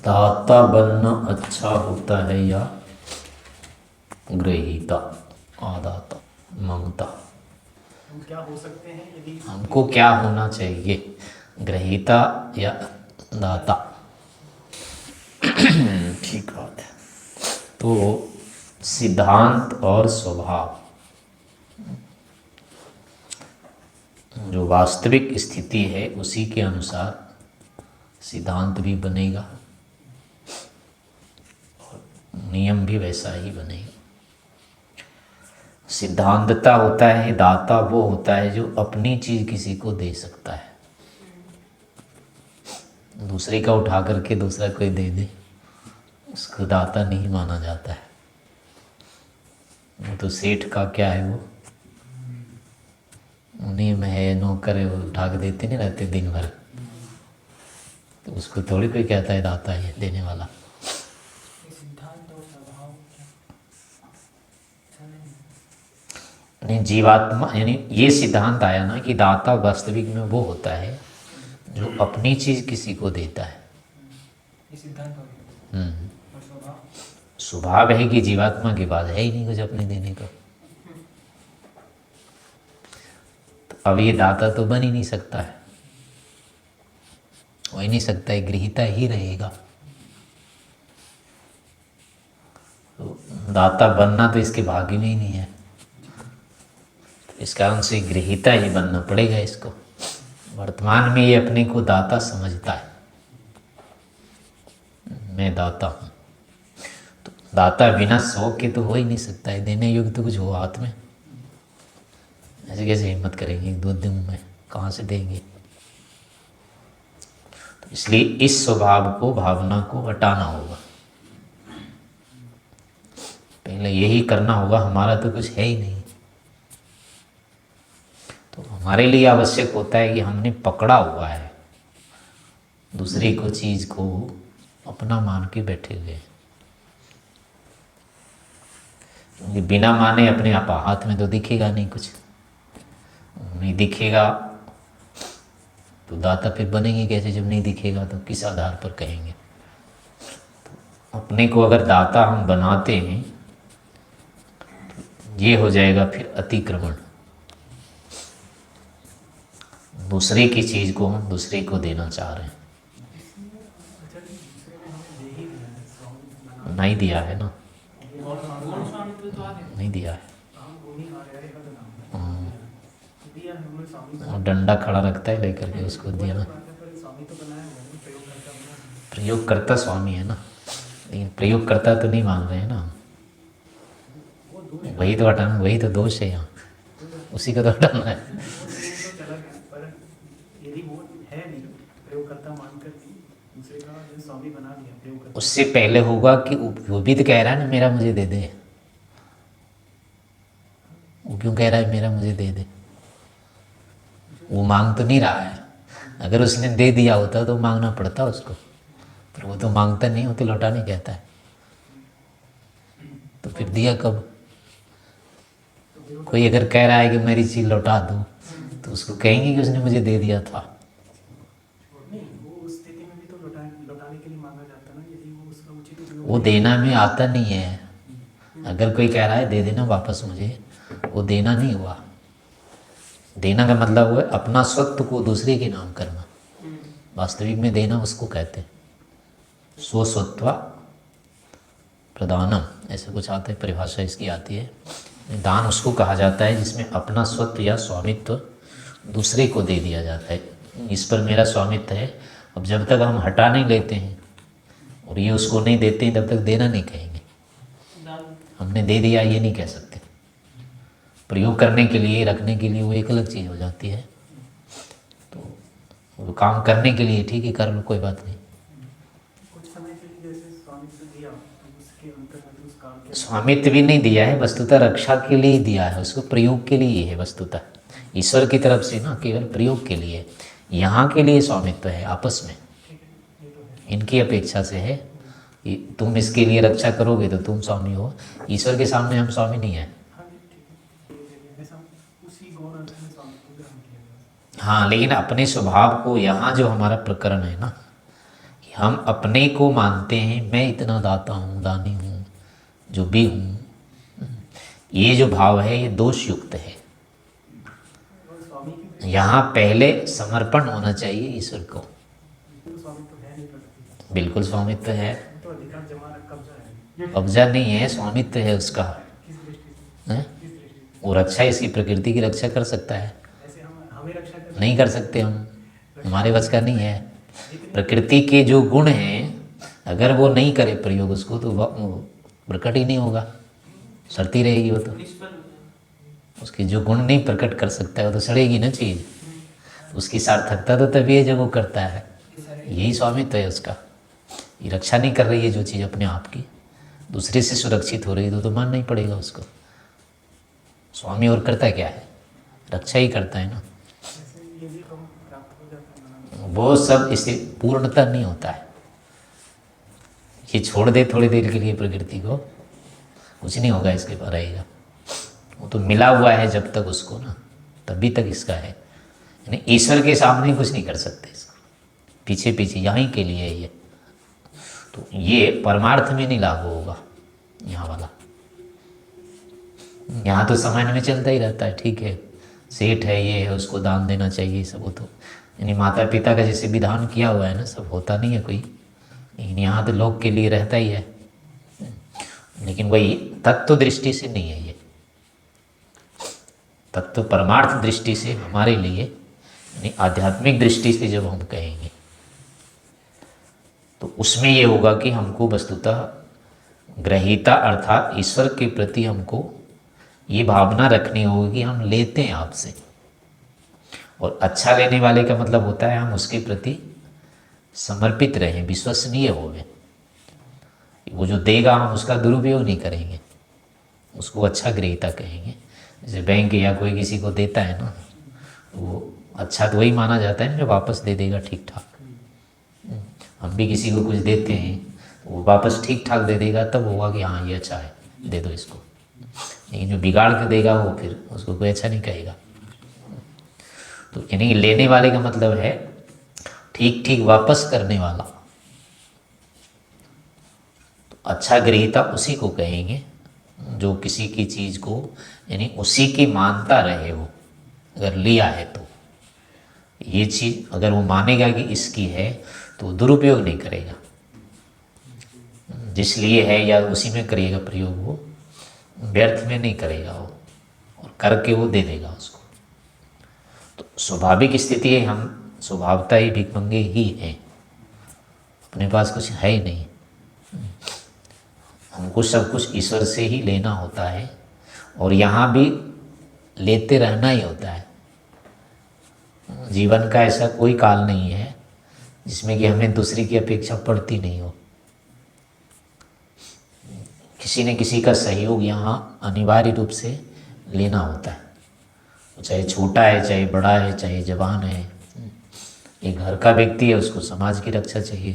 दाता बनना अच्छा होता है या ग्रहीता, आदाता, ममता? हम क्या हो सकते हैं यदि हमको क्या होना चाहिए, ग्रहीता या दाता? ठीक बात है। तो सिद्धांत और स्वभाव, जो वास्तविक स्थिति है उसी के अनुसार सिद्धांत भी बनेगा, नियम भी वैसा ही बनेगा। सिद्धांतता होता है, दाता वो होता है जो अपनी चीज किसी को दे सकता है। दूसरे का उठा करके दूसरा कोई दे दे, उसको दाता नहीं माना जाता है। वो तो सेठ का क्या है, वो उन्हीं में है, नौकर है, वो उठा के देते नहीं रहते दिन भर, तो उसको थोड़ी कोई कहता है दाता है देने वाला। सिद्धांत और स्वभाव नहीं, जीवात्मा यानी ये सिद्धांत आया ना कि दाता वास्तविक में वो होता है जो अपनी चीज किसी को देता है। ये सिद्धांत हो गया। और स्वभाव स्वभाव है कि जीवात्मा के पास है ही नहीं कुछ अपने देने को, तो अब ये दाता तो बन ही नहीं सकता है, हो ही नहीं सकता है, गृहीता ही रहेगा। तो दाता बनना तो इसके भाग्य में ही नहीं है, तो इस कारण से गृहीता ही बनना पड़ेगा इसको। वर्तमान में ये अपने को दाता समझता है, मैं दाता हूँ। तो दाता बिना शौक के तो हो ही नहीं सकता है, देने योग्य तो कुछ हो हाथ में, ऐसे कैसे हिम्मत करेंगे, दूध दूँ मैं कहाँ से देंगे? तो इसलिए इस स्वभाव को, भावना को हटाना होगा, पहले यही करना होगा। हमारा तो कुछ है ही नहीं, तो हमारे लिए आवश्यक होता है कि हमने पकड़ा हुआ है, दूसरे को चीज को अपना मान के बैठे हुए हैं। क्योंकि बिना माने अपने आप हाथ में तो दिखेगा नहीं, कुछ नहीं दिखेगा तो दाता फिर बनेंगे कैसे? जब नहीं दिखेगा तो किस आधार पर कहेंगे? तो अपने को अगर दाता हम बनाते हैं, ये हो जाएगा फिर अतिक्रमण। दूसरे की चीज को हम दूसरे को देना चाह रहे हैं, अच्छा जी, दूसरे ने हमें दे ही दिया है, स्वामी बना नहीं दिया है ना, गौण स्वामित्व तो आ गया। नहीं दिया है। हम गुणी आ रहे हैं नाम दिया है हमने स्वामी और डंडा खड़ा रखता है लेकर के उसको दिया ना। पर स्वामी तो बनाया हुआ है, प्रयोग करता बना। प्रयोगकर्ता स्वामी है ना, लेकिन प्रयोगकर्ता तो नहीं मान रहे हैं ना, वो दोष वही तो हटाना, वही तो दोष है यहाँ, उसी को तो हटाना है। वो तो चला गया, पर यदि वो है नहीं प्रयोगकर्ता मानकर भी दूसरे का जो स्वामी बना दिया प्रयोगकर्ता, उससे पहले होगा कि वो भी तो कह रहा है ना मेरा मुझे दे दे, वो क्यों कह रहा है मेरा मुझे दे दे? वो मांग तो नहीं रहा है, अगर उसने दे दिया होता तो मांगना पड़ता उसको, पर वो तो मांगता नहीं, वो तो लौटाने कहता है, तो फिर दिया कब? कोई अगर कह रहा है कि मेरी चीज लौटा दो, तो उसको कहेंगे कि उसने मुझे दे दिया था। नहीं वो उस स्थिति में भी तो लौटाने के लिए मांगा जाता है ना, यदि वो उसका उचित उपयोग वो देना में आता नहीं है। अगर कोई कह रहा है दे देना वापस मुझे, वो देना नहीं हुआ। देना का मतलब हुआ अपना स्वत्व को दूसरे के नाम करना। वास्तविक में देना उसको कहते हैं, स्वस्वत्वा प्रदानम, ऐसे कुछ आता है, परिभाषा इसकी आती है। दान उसको कहा जाता है जिसमें अपना स्वत्व या स्वामित्व दूसरे को दे दिया जाता है, इस पर मेरा स्वामित्व है। अब जब तक हम हटा नहीं लेते हैं और ये उसको नहीं देते हैं, तब तक देना नहीं कहेंगे, हमने दे दिया ये नहीं कह सकते। प्रयोग करने के लिए, रखने के लिए वो एक अलग चीज़ हो जाती है। तो वो काम करने के लिए ठीक है, कर लो, कोई बात नहीं। कुछ समय के लिए जैसे स्वामित्व दिया तो उसके अंतर्गत उस काल के स्वामित्व भी नहीं दिया है, वस्तुतः रक्षा के लिए ही दिया है, उसको प्रयोग के लिए है वस्तुतः, ईश्वर की तरफ से ना, केवल प्रयोग के लिए। यहाँ के लिए स्वामित्व है आपस में, इनकी अपेक्षा से है कि तुम इसके लिए रक्षा करोगे तो तुम स्वामी हो, ईश्वर के सामने हम स्वामी नहीं हैं। उसी गौण अर्थ में स्वामित्व ग्रहण किया गया। हाँ, लेकिन अपने स्वभाव को, यहाँ जो हमारा प्रकरण है ना, कि हम अपने को मानते हैं मैं इतना दाता हूँ, दानी हूँ, जो भी हूँ, ये जो भाव है ये दोष युक्त है। और स्वामी की यहाँ पहले समर्पण होना चाहिए ईश्वर को। स्वामी तो है नहीं प्रकृति बिल्कुल स्वामित्व है, का, तो अधिकार जमा कब्जा है। कब्जा नहीं है, स्वामित्व है उसका। किस दृष्टि से? हैं? किस दृष्टि से? वो रक्षा, इसकी प्रकृति की रक्षा कर सकता है। ऐसे हम हमें रक्षा कर नहीं कर सकते हम, हमारे बस का नहीं है। प्रकृति के जो गुण हैं अगर वो नहीं करे प्रयोग उसको तो वो प्रकट ही नहीं होगा, सड़ती रहेगी वो तो। उसके जो गुण नहीं प्रकट कर सकता है वो तो सड़ेगी ना चीज़। तो उसकी सार्थकता तो तभी है जब वो करता है। यही स्वामित्व है उसका। ये रक्षा नहीं कर रही है जो चीज़ अपने आप की, दूसरे से सुरक्षित हो रही है तो मानना ही पड़ेगा उसको। स्वामी और करता क्या है? रक्षा ही करता है ना। ऐसे ये भी हम प्राप्त हो जाता है। वो सब इससे पूर्णता नहीं होता है। ये छोड़ दे थोड़ी देर के लिए प्रकृति को, कुछ नहीं होगा इसके पर रहेगा। वो तो मिला हुआ है जब तक उसको ना, तभी तक इसका है। यानी ईश्वर के सामने कुछ नहीं कर सकते इसको, पीछे पीछे यहीं के लिए ये। तो ये परमार्थ में नहीं लागू होगा यहाँ वाला। यहाँ तो सामान्य में चलता ही रहता है, ठीक है सेठ है ये है उसको दान देना चाहिए सब, वो तो यानी माता पिता का जैसे विधान किया हुआ है ना, सब होता नहीं है कोई, लेकिन यहाँ तो लोग के लिए रहता ही है। लेकिन वही तत्व दृष्टि से नहीं है ये, तत्व परमार्थ दृष्टि से हमारे लिए, यानी आध्यात्मिक दृष्टि से जब हम कहेंगे तो उसमें ये होगा कि हमको वस्तुतः ग्रहीता अर्थात ईश्वर के प्रति हमको ये भावना रखनी होगी कि हम लेते हैं आपसे। और अच्छा लेने वाले का मतलब होता है हम उसके प्रति समर्पित रहें, विश्वसनीय होवे। वो जो देगा हम उसका दुरुपयोग नहीं करेंगे, उसको अच्छा ग्रहीता कहेंगे। जैसे बैंक या कोई किसी को देता है ना, वो अच्छा तो वही माना जाता है जो वापस दे देगा ठीक ठाक। हम भी किसी को कुछ देते हैं तो वो वापस ठीक ठाक दे देगा, तब होगा कि हाँ ये अच्छा है दे दो इसको। लेकिन जो बिगाड़ के देगा वो फिर उसको कोई अच्छा नहीं कहेगा। तो यानी लेने वाले का मतलब है ठीक ठीक वापस करने वाला। तो अच्छा ग्रहीता उसी को कहेंगे जो किसी की चीज़ को यानी उसी की मानता रहे हो। अगर लिया है तो ये चीज़ अगर वो मानेगा कि इसकी है तो दुरुपयोग नहीं करेगा, जिसलिए है या उसी में करेगा प्रयोग, वो व्यर्थ में नहीं करेगा वो, और करके वो दे देगा उसको। तो स्वाभाविक स्थिति है, हम स्वभावता ही भिखमंगे ही हैं, अपने पास कुछ है ही नहीं। हमको सब कुछ ईश्वर से ही लेना होता है और यहाँ भी लेते रहना ही होता है। जीवन का ऐसा कोई काल नहीं है जिसमें कि हमें दूसरे की अपेक्षा पड़ती नहीं हो। किसी न किसी का सहयोग यहाँ अनिवार्य रूप से लेना होता है, चाहे छोटा है चाहे बड़ा है चाहे जवान है। एक घर का व्यक्ति है उसको समाज की रक्षा चाहिए,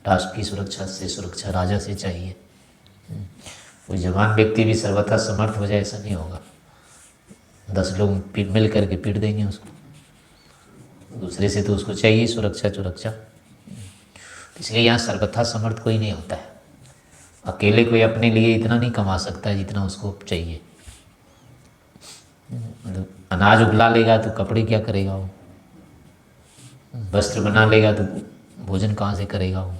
राष्ट्र की सुरक्षा राजा से चाहिए। कोई जवान व्यक्ति भी सर्वथा समर्थ हो जाए ऐसा नहीं होगा, 10 लोग मिल करके पीट देंगे उसको। दूसरे से तो उसको चाहिए सुरक्षा। इसलिए यहाँ सर्वथा समर्थ कोई नहीं होता है। अकेले कोई अपने लिए इतना नहीं कमा सकता जितना उसको चाहिए। अनाज उगला लेगा तो कपड़े क्या करेगा वो, वस्त्र बना लेगा तो भोजन कहाँ से करेगा वो,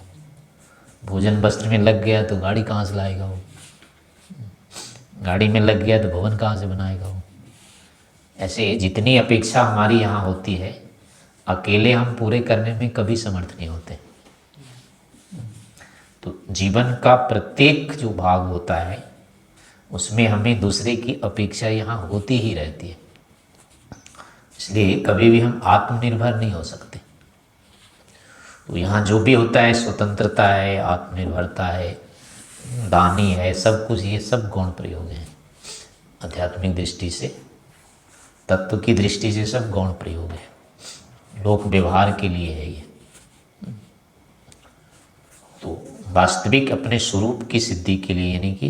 भोजन वस्त्र में लग गया तो गाड़ी कहाँ से लाएगा वो, गाड़ी में लग गया तो भवन कहाँ से बनाएगा वो। ऐसे जितनी अपेक्षा हमारी यहाँ होती है अकेले हम पूरे करने में कभी समर्थ नहीं होते। तो जीवन का प्रत्येक जो भाग होता है उसमें हमें दूसरे की अपेक्षा यहाँ होती ही रहती है। इसलिए कभी भी हम आत्मनिर्भर नहीं हो सकते। तो यहाँ जो भी होता है स्वतंत्रता है, आत्मनिर्भरता है, दानी है, सब कुछ ये सब गौण प्रयोग हैं। आध्यात्मिक दृष्टि से, तत्व की दृष्टि से सब गौण प्रयोग है, लोक व्यवहार के लिए है ये। तो वास्तविक अपने स्वरूप की सिद्धि के लिए यानी कि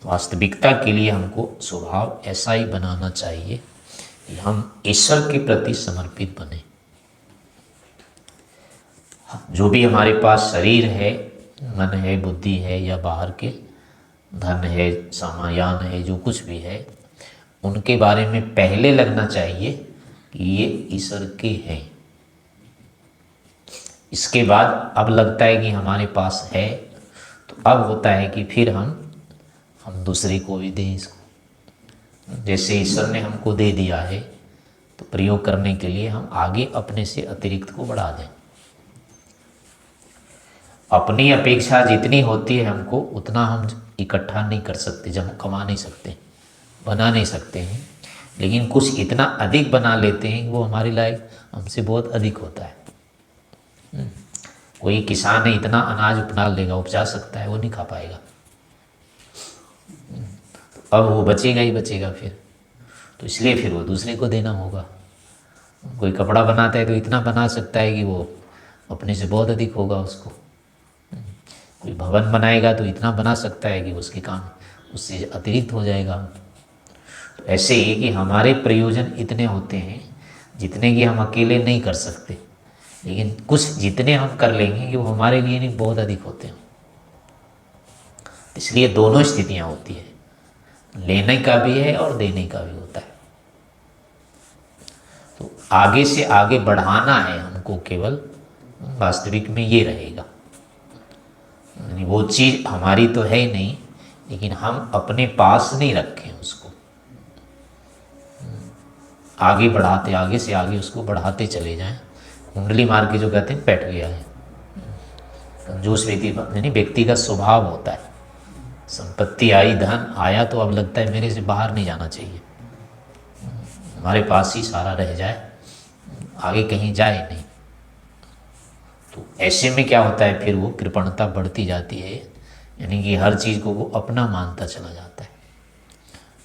वास्तविकता के लिए हमको स्वभाव ऐसा ही बनाना चाहिए कि हम ईश्वर के प्रति समर्पित बने। जो भी हमारे पास शरीर है, मन है, बुद्धि है या बाहर के धन है, सामायान है, जो कुछ भी है, उनके बारे में पहले लगना चाहिए कि ये ईश्वर के हैं। इसके बाद अब लगता है कि हमारे पास है, तो अब होता है कि फिर हम दूसरे को भी दें इसको। जैसे ईश्वर ने हमको दे दिया है, तो प्रयोग करने के लिए हम आगे अपने से अतिरिक्त को बढ़ा दें। अपनी अपेक्षा जितनी होती है हमको, उतना हम इकट्ठा नहीं कर सकते, जब कमा नहीं सकते, बना नहीं सकते हैं। लेकिन कुछ इतना अधिक बना लेते हैं कि वो हमारे लायक हमसे बहुत अधिक होता है। कोई किसान है, इतना अनाज उपजा लेगा, उपजा सकता है, वो नहीं खा पाएगा। अब वो बचेगा ही बचेगा फिर, तो इसलिए फिर वो दूसरे को देना होगा। कोई कपड़ा बनाता है तो इतना बना सकता है कि वो अपने से बहुत अधिक होगा उसको। कोई भवन बनाएगा तो इतना बना सकता है कि उसके काम उससे अतिरिक्त हो जाएगा। तो ऐसे ही कि हमारे प्रयोजन इतने होते हैं जितने कि हम अकेले नहीं कर सकते, लेकिन कुछ जितने हम कर लेंगे कि वो हमारे लिए नहीं बहुत अधिक होते हैं। इसलिए दोनों स्थितियां होती है, लेने का भी है और देने का भी होता है। तो आगे से आगे बढ़ाना है हमको, केवल वास्तविक में ये रहेगा। यानी वो चीज़ हमारी तो है ही नहीं, लेकिन हम अपने पास नहीं रखें उसको, आगे बढ़ाते, आगे से आगे उसको बढ़ाते चले जाएं। कुंडली मार के जो कहते हैं बैठ गया है, कंजूस व्यक्ति का स्वभाव होता है। संपत्ति आई, धन आया, तो अब लगता है मेरे से बाहर नहीं जाना चाहिए, हमारे पास ही सारा रह जाए, आगे कहीं जाए नहीं। तो ऐसे में क्या होता है, फिर वो कृपणता बढ़ती जाती है, यानी कि हर चीज़ को वो अपना मानता चला जाता है।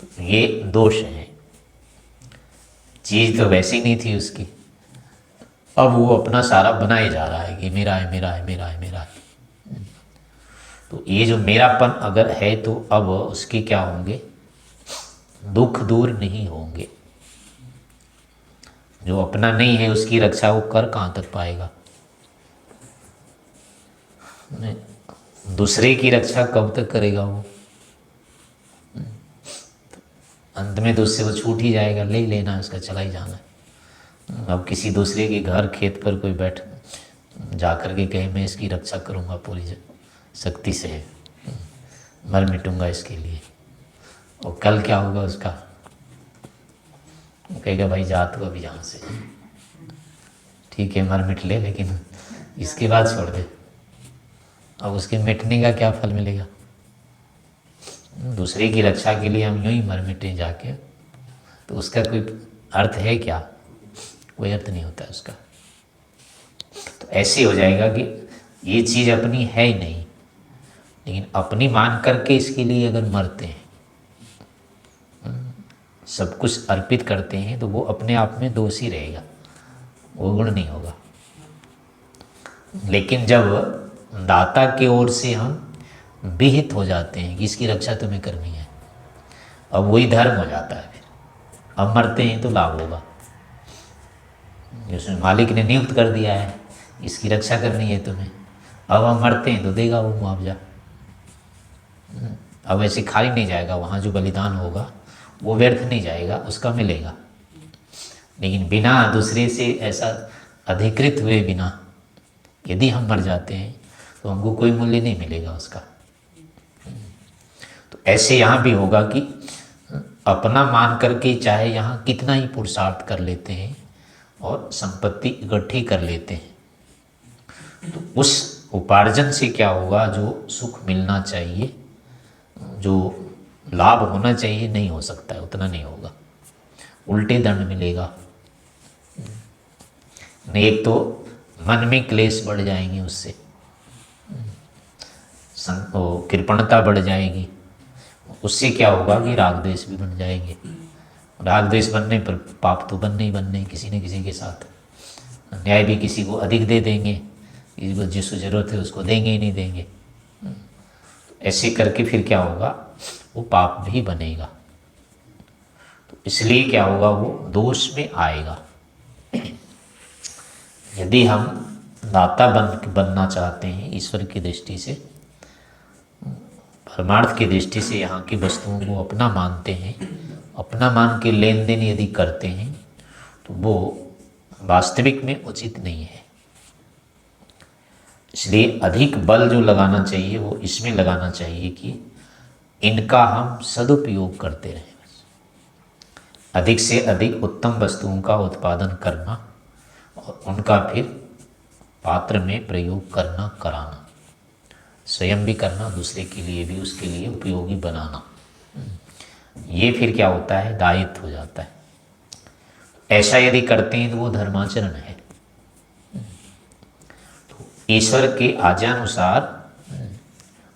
तो ये दोष है। चीज़ तो वैसी नहीं थी उसकी, अब वो अपना सारा बनाए जा रहा है कि मेरा है, मेरा है, मेरा है, मेरा है। तो ये जो मेरापन अगर है, तो अब उसके क्या होंगे, दुख दूर नहीं होंगे। जो अपना नहीं है उसकी रक्षा वो कर कहाँ तक पाएगा। दूसरे की रक्षा कब तक करेगा वो, अंत में तो उससे वो छूट ही जाएगा, ले ही लेना है उसका, चला ही जाना है। अब किसी दूसरे के घर खेत पर कोई बैठ जा कर के कहे मैं इसकी रक्षा करूँगा पूरी शक्ति से, मर मिटूंगा इसके लिए, और कल क्या होगा उसका, वो कहेगा भाई जा तू अभी यहाँ से, ठीक है मर मिट ले, लेकिन इसके बाद छोड़ दे। अब उसके मिटने का क्या फल मिलेगा। दूसरे की रक्षा के लिए हम यूं ही मर मिटे जाके, तो उसका कोई अर्थ है क्या, कोई अर्थ नहीं होता उसका। तो ऐसे हो जाएगा कि ये चीज़ अपनी है ही नहीं, लेकिन अपनी मान करके इसके लिए अगर मरते हैं, सब कुछ अर्पित करते हैं, तो वो अपने आप में दोषी रहेगा, वो गुण नहीं होगा। लेकिन जब दाता की ओर से हम विहित हो जाते हैं कि इसकी रक्षा तुम्हें करनी है, अब वही धर्म हो जाता है। फिर अब मरते हैं तो लाभ होगा, जिसमें मालिक ने नियुक्त कर दिया है इसकी रक्षा करनी है तुम्हें, अब हम मरते हैं तो देगा वो मुआवजा। अब ऐसे खाली नहीं जाएगा, वहाँ जो बलिदान होगा वो व्यर्थ नहीं जाएगा, उसका मिलेगा। लेकिन बिना दूसरे से ऐसा अधिकृत हुए बिना यदि हम मर जाते हैं तो हमको कोई मूल्य नहीं मिलेगा उसका। तो ऐसे यहाँ भी होगा कि अपना मान करके चाहे यहाँ कितना ही पुरुषार्थ कर लेते हैं और संपत्ति इकट्ठी कर लेते हैं, तो उस उपार्जन से क्या होगा, जो सुख मिलना चाहिए, जो लाभ होना चाहिए, नहीं हो सकता है, उतना नहीं होगा, उल्टे दंड मिलेगा। एक तो मन में क्लेश बढ़ जाएंगे, उससे कृपणता बढ़ जाएगी, उससे क्या होगा कि राग द्वेष भी बन जाएंगे। राग द्वेष बनने पर पाप तो बनने ही बनने, किसी न किसी के साथ। न्याय भी किसी को अधिक दे देंगे, किसी को जिसको ज़रूरत है उसको देंगे ही नहीं देंगे। ऐसे करके फिर क्या होगा, वो पाप भी बनेगा। तो इसलिए क्या होगा, वो दोष में आएगा। यदि हम दाता बनना चाहते हैं ईश्वर की दृष्टि से, परमार्थ की दृष्टि से यहाँ की वस्तुओं को अपना मानते हैं, अपना मान के लेन देन यदि करते हैं तो वो वास्तविक में उचित नहीं है। इसलिए अधिक बल जो लगाना चाहिए वो इसमें लगाना चाहिए कि इनका हम सदुपयोग करते रहें, अधिक से अधिक उत्तम वस्तुओं का उत्पादन करना और उनका फिर पात्र में प्रयोग करना, कराना, स्वयं भी करना, दूसरे के लिए भी उसके लिए उपयोगी बनाना, ये फिर क्या होता है, दायित्व हो जाता है। ऐसा यदि करते हैं तो वो धर्माचरण है। तो ईश्वर के आज्ञानुसार,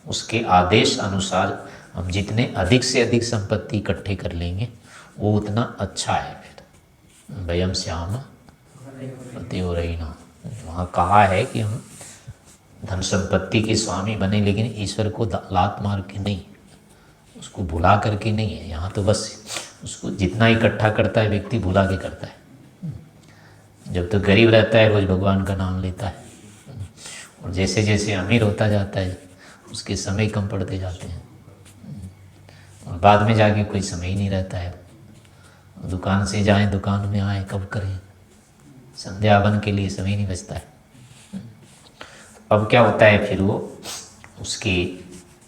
उसके आदेश अनुसार हम जितने अधिक से अधिक संपत्ति इकट्ठे कर लेंगे वो उतना अच्छा है। फिर वयम श्याम पतियोरयिणा, वहाँ कहा है कि हम धन संपत्ति के स्वामी बने, लेकिन ईश्वर को लात मार के नहीं, उसको भुला करके नहीं है। यहाँ तो बस उसको जितना इकट्ठा करता है व्यक्ति भुला के करता है। जब तो गरीब रहता है रोज भगवान का नाम लेता है, और जैसे जैसे अमीर होता जाता है उसके समय कम पड़ते जाते हैं, और बाद में जाके कोई समय ही नहीं रहता है। दुकान से जाएं, दुकान में आए, कब करें, संध्या हवन के लिए समय नहीं बचता है। अब क्या होता है, फिर वो उसके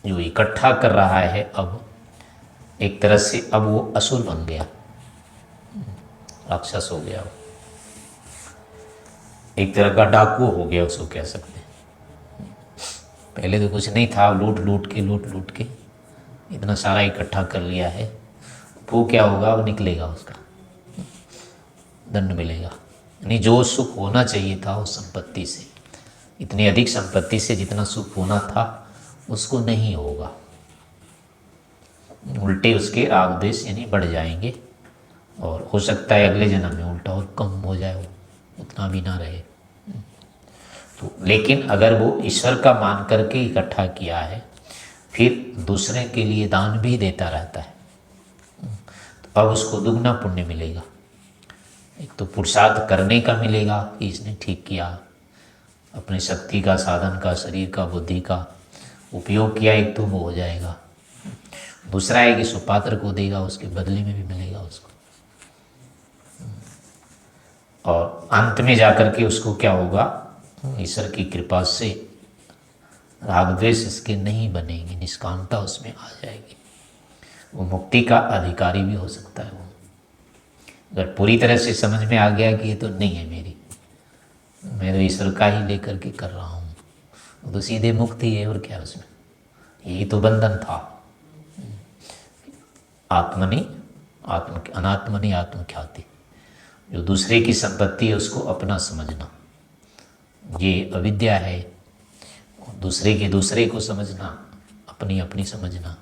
जो इकट्ठा कर रहा है अब एक तरह से अब वो असुर बन गया, राक्षस हो गया, वो एक तरह का डाकू हो गया, उसको कह सकते हैं। पहले तो कुछ नहीं था, लूट लूट के इतना सारा इकट्ठा कर लिया है, वो क्या होगा, अब निकलेगा, उसका दंड मिलेगा। यानी जो सुख होना चाहिए था उस संपत्ति से, इतनी अधिक संपत्ति से जितना सुख होना था उसको नहीं होगा, उल्टे उसके राग द्वेष यानी बढ़ जाएंगे, और हो सकता है अगले जन्म में उल्टा और कम हो जाए, वो उतना भी ना रहे। तो लेकिन अगर वो ईश्वर का मान करके इकट्ठा किया है, फिर दूसरे के लिए दान भी देता रहता है, तो अब उसको दुगना पुण्य मिलेगा। एक तो पुरुषार्थ करने का मिलेगा कि इसने ठीक किया, अपने शक्ति का, साधन का, शरीर का, बुद्धि का उपयोग किया, एक तो वो हो जाएगा। दूसरा है कि सुपात्र को देगा, उसके बदले में भी मिलेगा उसको, और अंत में जाकर के उसको क्या होगा, ईश्वर की कृपा से राग द्वेष इसके नहीं बनेगी, निष्कामता उसमें आ जाएगी, वो मुक्ति का अधिकारी भी हो सकता है। वो अगर पूरी तरह से समझ में आ गया कि ये तो नहीं है मेरी, मैं तो ईश्वर का ही लेकर के कर रहा हूँ, वो तो सीधे मुक्ति है, और क्या उसमें, यही तो बंधन था। अनात्मनि आत्मख्याति, जो दूसरे की संपत्ति है उसको अपना समझना, ये अविद्या है। दूसरे के दूसरे को समझना, अपनी अपनी समझना,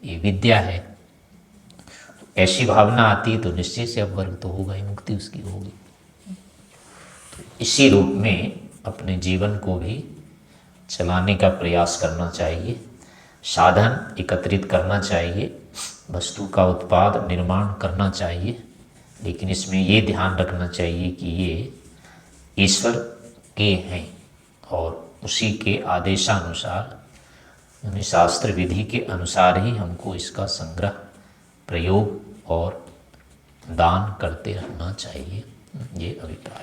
ये विद्या है। तो ऐसी भावना आती है तो निश्चय से अब वर्ग तो होगा ही, मुक्ति उसकी होगी। तो इसी रूप में अपने जीवन को भी चलाने का प्रयास करना चाहिए, साधन एकत्रित करना चाहिए, वस्तु का उत्पाद निर्माण करना चाहिए, लेकिन इसमें ये ध्यान रखना चाहिए कि ये ईश्वर के हैं और उसी के आदेशानुसार, यानी शास्त्र विधि के अनुसार ही हमको इसका संग्रह, प्रयोग और दान करते रहना चाहिए। ये अभिप्राय।